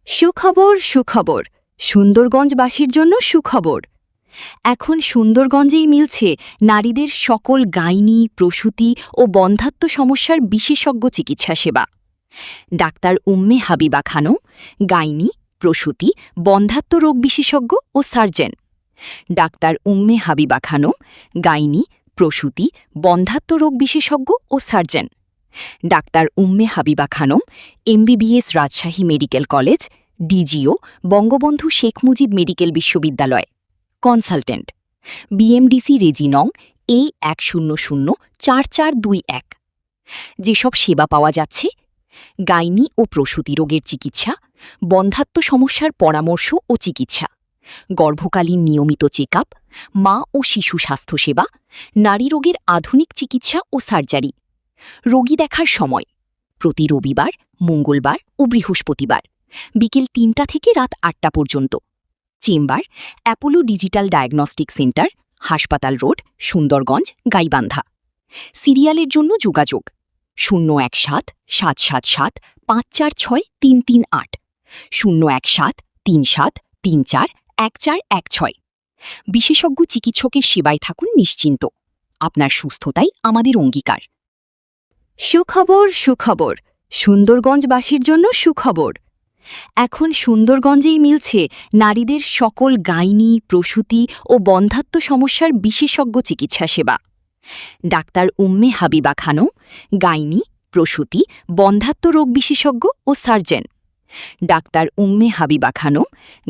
সুখবর সুখবর সুন্দরগঞ্জবাসীর জন্য সুখবর। এখন সুন্দরগঞ্জেই মিলছে নারীদের সকল গাইনি, প্রসূতি ও বন্ধ্যাত্ব সমস্যার বিশেষজ্ঞ চিকিৎসা সেবা। ডাক্তার উম্মে হাবিবা খানম, গাইনি, প্রসূতি, বন্ধ্যাত্ব রোগ বিশেষজ্ঞ ও surgeon. Doctor Umme Habiba Khanam, gynae, প্রসূতি, বন্ধ্যাত্ব রোগ বিশেষজ্ঞ ও surgeon. Doctor Umme Habiba Khanam, MBBS, Rajshahi medical college, DGO, Bangabandhu Sheikh Mujib medical বিশ্ববিদ্যালয়। কনসালটেন্ট বিএমডিসি রেজিনং A1004421। যেসব সেবা পাওয়া যাচ্ছে: গাইনি ও প্রসূতি রোগের চিকিৎসা, বন্ধ্যাত্ব সমস্যার পরামর্শ ও চিকিৎসা, গর্ভকালীন নিয়মিত চেকআপ, মা ও শিশু স্বাস্থ্যসেবা, নারী রোগের আধুনিক চিকিৎসা ও সার্জারি। রোগী দেখার সময়: প্রতি রবিবার, মঙ্গলবার ও বৃহস্পতিবার বিকেল ৩টা থেকে রাত ৮টা পর্যন্ত। Chamber: Apollo digital diagnostic centre, হাসপাতাল রোড, সুন্দরগঞ্জ, গাইবান্ধা। সিরিয়ালের জন্য যোগাযোগ 017-777-546-338, 017-3734-1416। বিশেষজ্ঞ চিকিৎসকের সেবায় থাকুন নিশ্চিন্ত। আপনার সুস্থতাই আমাদের অঙ্গীকার। সুখবর সুখবর সুন্দরগঞ্জবাসীর জন্য সুখবর। এখন সুন্দরগঞ্জেই মিলছে নারীদের সকল গাইনি, প্রসূতি ও বন্ধ্যাত্ব সমস্যার বিশেষজ্ঞ চিকিৎসা সেবা। ডাক্তার উম্মে হাবিবা খানম, গাইনি, প্রসূতি, বন্ধ্যাত্ব রোগ বিশেষজ্ঞ ও surgeon. Doctor Umme Habiba Khanam,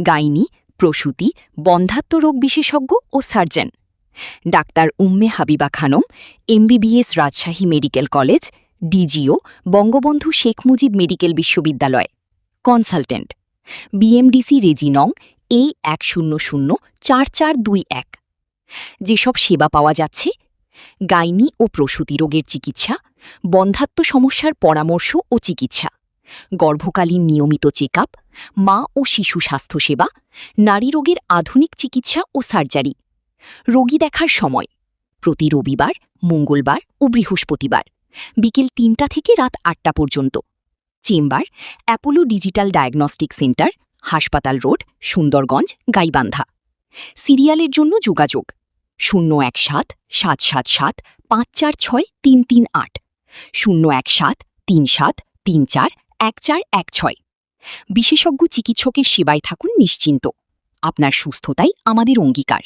gynae, প্রসূতি, বন্ধ্যাত্ব রোগ বিশেষজ্ঞ ও surgeon. Doctor Umme Habiba Khanam, MBBS, Rajshahi medical college, DGO, Bangabandhu Sheikh Mujib medical বিশ্ববিদ্যালয়। কনসালটেন্ট বিএমডিসি রেজিনং A1004421। যেসব সেবা পাওয়া যাচ্ছে: গাইনি ও প্রসূতি রোগের চিকিৎসা, বন্ধ্যাত্ব সমস্যার পরামর্শ ও চিকিৎসা, গর্ভকালীন নিয়মিত চেকআপ, মা ও শিশু স্বাস্থ্যসেবা, নারী রোগের আধুনিক চিকিৎসা ও সার্জারি। রোগী দেখার সময়: প্রতি রবিবার, মঙ্গলবার ও বৃহস্পতিবার বিকেল ৩টা থেকে রাত ৮টা পর্যন্ত। Chamber: Apollo digital diagnostic centre, হাসপাতাল রোড, সুন্দরগঞ্জ, গাইবান্ধা। সিরিয়ালের জন্য যোগাযোগ 017-777-546-338, 017-3734-1416। বিশেষজ্ঞ চিকিৎসকের সেবায় থাকুন নিশ্চিন্ত। আপনার সুস্থতাই আমাদের অঙ্গীকার।